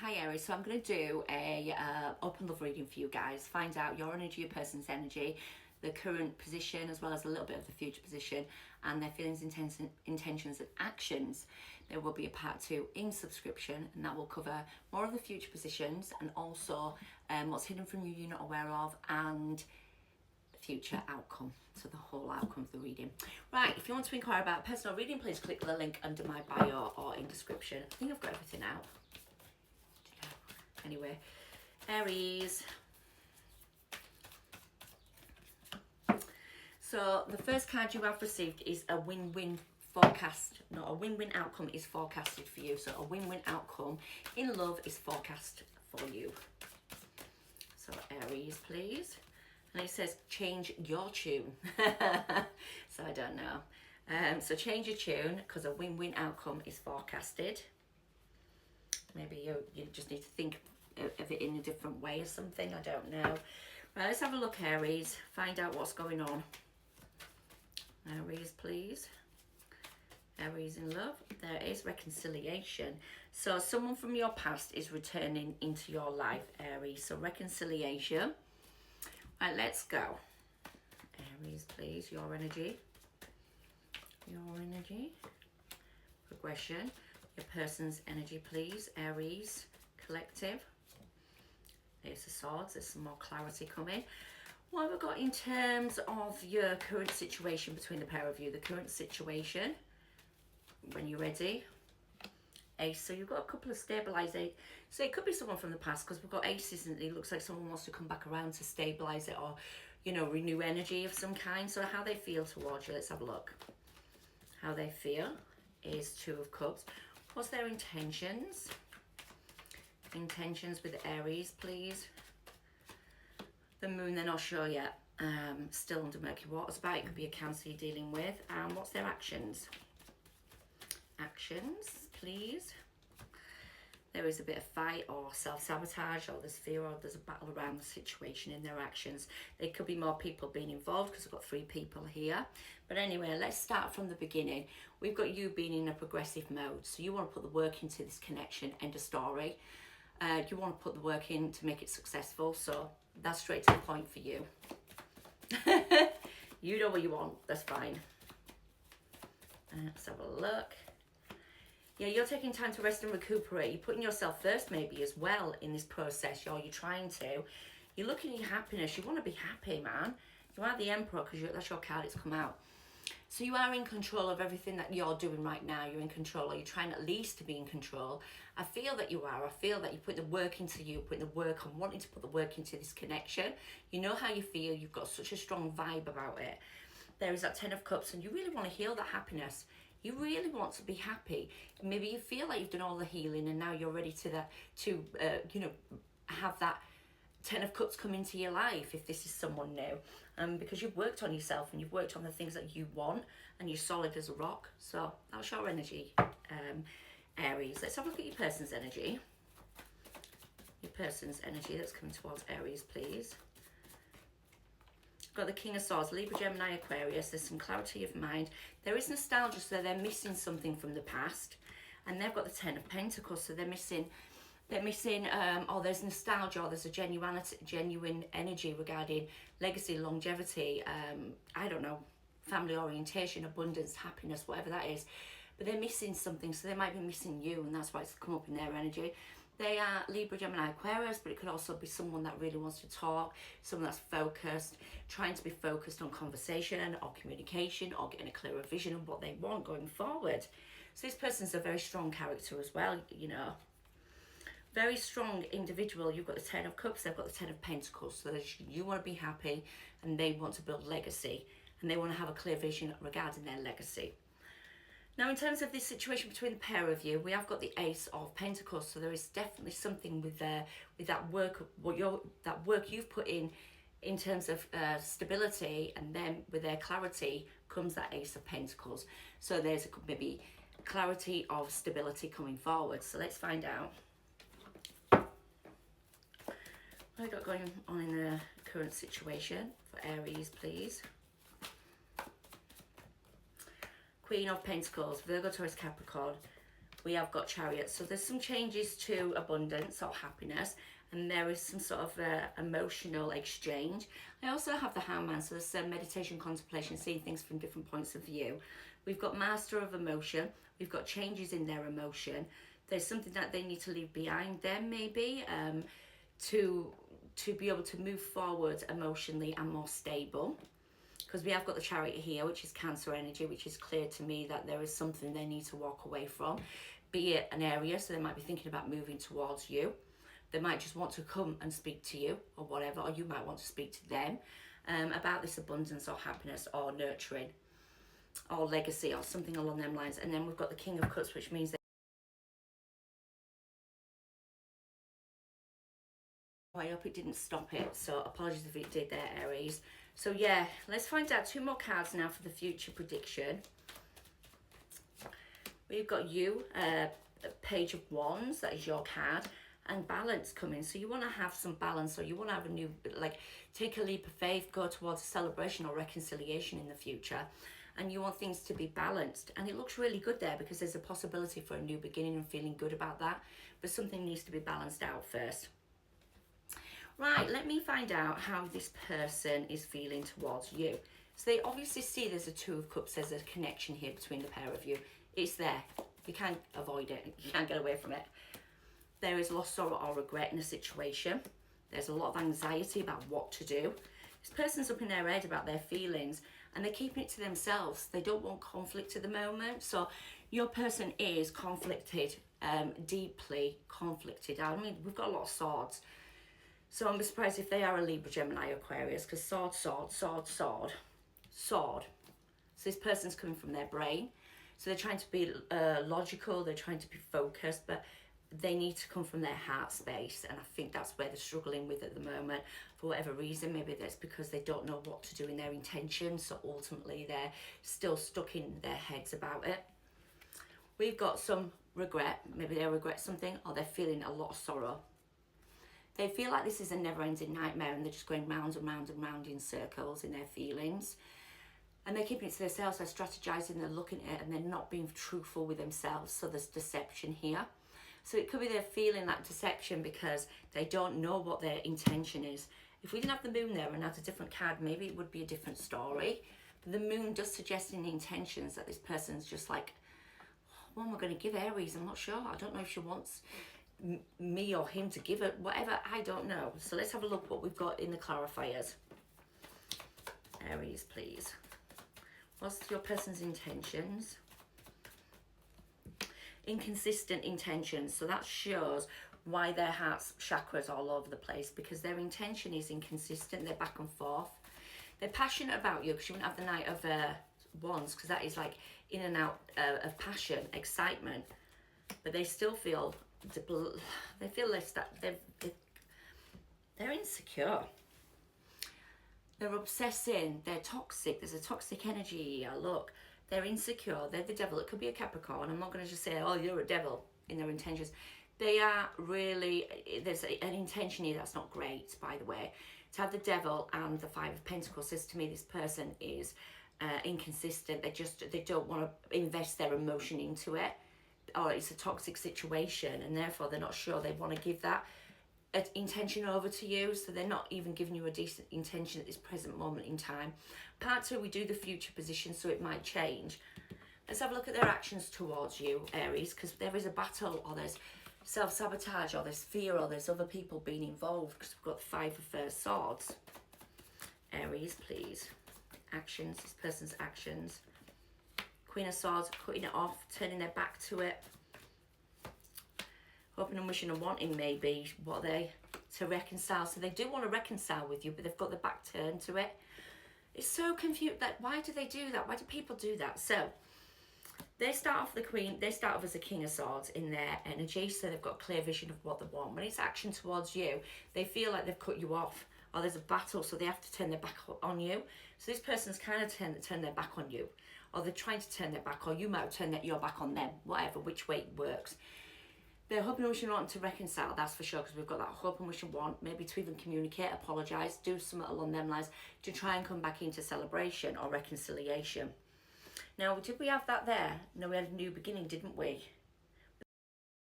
Hi Aries, so I'm going to do a open love reading for you guys. Find out your energy, your person's energy, the current position as well as a little bit of the future position and their feelings, intentions and actions. There will be a part 2 in subscription and that will cover more of the future positions and also what's hidden from you you're not aware of and future outcome, so the whole outcome of the reading. Right, if you want to inquire about personal reading, please click the link under my bio or in description. I think I've got everything out. Anyway, Aries. So the first card you have received is a win-win forecast. No, a win-win outcome is forecasted for you. So a win-win outcome in love is forecast for you. So Aries, please. And it says change your tune. So I don't know. So change your tune because a win-win outcome is forecasted. Maybe you just need to think of it in a different way or something. I don't know. Right, let's have a look, Aries. Find out what's going on. Aries, please. Aries in love. There is reconciliation. So someone from your past is returning into your life, Aries. So reconciliation. Right, let's go. Aries, please. Your energy. Your energy. Progression. Your person's energy, please. Aries, collective. There's the swords. There's some more clarity coming. What have we got in terms of your current situation between the pair of you? The current situation, when you're ready. Ace. So you've got a couple of stabilizing. So it could be someone from the past because we've got aces and it looks like someone wants to come back around to stabilize it or, you know, renew energy of some kind. So how they feel towards you. Let's have a look. How they feel is 2 of Cups. What's their intentions? Intentions with Aries, please. The moon, they're not sure yet. Still under murky waters, but it could be a Cancer you're dealing with. And what's their actions? Actions, please. There is a bit of fight or self-sabotage or there's fear or there's a battle around the situation in their actions. There could be more people being involved because I've got 3 people here. But anyway, let's start from the beginning. We've got you being in a progressive mode. So you want to put the work into this connection, end of story. You want to put the work in to make it successful. So that's straight to the point for you. You know what you want. That's fine. Let's have a look. Yeah, you're taking time to rest and recuperate. You're putting yourself first maybe as well in this process. You're trying to. You're looking at your happiness. You want to be happy, man. You are the Emperor because that's your card. It's come out. So you are in control of everything that you're doing right now. You're in control, or you're trying at least to be in control. I feel that you are. I feel that you put the work into you, putting the work on, wanting to put the work into this connection. You know how you feel. You've got such a strong vibe about it. There is that 10 of Cups, and you really want to heal that happiness. You really want to be happy. Maybe you feel like you've done all the healing, and now you're ready to have that 10 of Cups come into your life if this is someone new. Because you've worked on yourself and you've worked on the things that you want and you're solid as a rock. So that's your energy, Aries. Let's have a look at your person's energy. Your person's energy that's coming towards Aries, please. Got the King of Swords, Libra, Gemini, Aquarius. There's some clarity of mind. There is nostalgia, so they're missing something from the past. And they've got the 10 of Pentacles, so they're missing, or there's nostalgia, or there's a genuine energy regarding legacy, longevity, I don't know, family orientation, abundance, happiness, whatever that is. But they're missing something, so they might be missing you, and that's why it's come up in their energy. They are Libra, Gemini, Aquarius, but it could also be someone that really wants to talk, someone that's focused, trying to be focused on conversation or communication or getting a clearer vision of what they want going forward. So this person's a very strong character as well, you know. Very strong individual. You've got the 10 of Cups, they've got the 10 of Pentacles. So you want to be happy and they want to build legacy and they want to have a clear vision regarding their legacy. Now, in terms of this situation between the pair of you, we have got the Ace of Pentacles. So there is definitely something with that work, that work you've put in terms of stability, and then with their clarity comes that Ace of Pentacles. So there's maybe clarity of stability coming forward. So let's find out. What have I got going on in the current situation for Aries, please? Queen of Pentacles, Virgo, Taurus, Capricorn. we have got Chariot. So there's some changes to abundance or happiness, and there is some sort of emotional exchange. I also have the Hangman, so there's meditation, contemplation, seeing things from different points of view. We've got Master of Emotion. We've got changes in their emotion. There's something that they need to leave behind them, maybe, to be able to move forward emotionally and more stable. Because we have got the Chariot here, which is Cancer energy, which is clear to me that there is something they need to walk away from, be it an area, so they might be thinking about moving towards you. They might just want to come and speak to you or whatever, or you might want to speak to them about this abundance or happiness or nurturing or legacy or something along them lines. And then we've got the King of Cups, which means that I hope it didn't stop it, so apologies if it did there, Aries. So yeah, let's find out 2 more cards now for the future prediction. We've got you, Page of Wands, that is your card, and balance coming. So you want to have some balance, or you want to have a new, like, take a leap of faith, go towards a celebration or reconciliation in the future, and you want things to be balanced. And it looks really good there because there's a possibility for a new beginning and feeling good about that, but something needs to be balanced out first. Right, let me find out how this person is feeling towards you. So they obviously see there's a 2 of Cups, there's a connection here between the pair of you. It's there. You can't avoid it. You can't get away from it. There is loss, sorrow or regret in a situation. There's a lot of anxiety about what to do. This person's up in their head about their feelings and they're keeping it to themselves. They don't want conflict at the moment. So your person is conflicted, deeply conflicted. I mean, we've got a lot of swords. So I'm surprised if they are a Libra, Gemini, Aquarius, because sword, sword, sword, sword, sword. So this person's coming from their brain. So they're trying to be logical, they're trying to be focused, but they need to come from their heart space. And I think that's where they're struggling with at the moment. For whatever reason, maybe that's because they don't know what to do in their intentions. So ultimately they're still stuck in their heads about it. We've got some regret. Maybe they regret something, or they're feeling a lot of sorrow. They feel like this is a never-ending nightmare and they're just going round and round and round in circles in their feelings. And they're keeping it to themselves, they're strategizing, they're looking at it, and they're not being truthful with themselves. So there's deception here. So it could be they're feeling that deception because they don't know what their intention is. If we didn't have the moon there and had a different card, maybe it would be a different story. But the moon does suggest in the intentions that this person's just like, what am I going to give Aries? I'm not sure. I don't know if she wants me or him to give it, whatever, I don't know. So let's have a look what we've got in the clarifiers. Aries, please. What's your person's intentions? Inconsistent intentions. So that shows why their heart's chakras all over the place, because their intention is inconsistent. They're back and forth. They're passionate about you, because you wouldn't have the Knight of Wands, because that is like in and out of passion, excitement. But they still feel, they feel less that they're insecure. They're obsessing. They're toxic. There's a toxic energy here. Look, they're insecure. They're the devil. It could be a Capricorn. I'm not going to just say, oh, you're a devil in their intentions. They are really, there's an intention here that's not great, by the way. To have the devil and the 5 of Pentacles says to me this person is inconsistent. They don't want to invest their emotion into it. Or it's a toxic situation, and therefore they're not sure they want to give that intention over to you. So they're not even giving you a decent intention at this present moment in time. Part 2, we do the future position, so it might change. Let's have a look at their actions towards you, Aries, because there is a battle, or there's self-sabotage, or there's fear, or there's other people being involved, because we've got the 5 of Swords. Aries, please. Actions, this person's actions. Queen of Swords, cutting it off, turning their back to it. Hoping and wishing and wanting, maybe, what they, to reconcile. So they do want to reconcile with you, but they've got their back turned to it. It's so confused. That why do they do that? Why do people do that? So they start off the Queen, they start off as a King of Swords in their energy, so they've got a clear vision of what they want. When it's action towards you, they feel like they've cut you off, or there's a battle, so they have to turn their back on you. So this person's kind of turn their back on you, or they're trying to turn their back, or you might turn your back on them, whatever, which way it works. They're hoping and wishing and wanting to reconcile, that's for sure, because we've got that hope and wish and want, maybe to even communicate, apologise, do something along them lines to try and come back into celebration or reconciliation. Now, did we have that there? No, we had a new beginning, didn't we?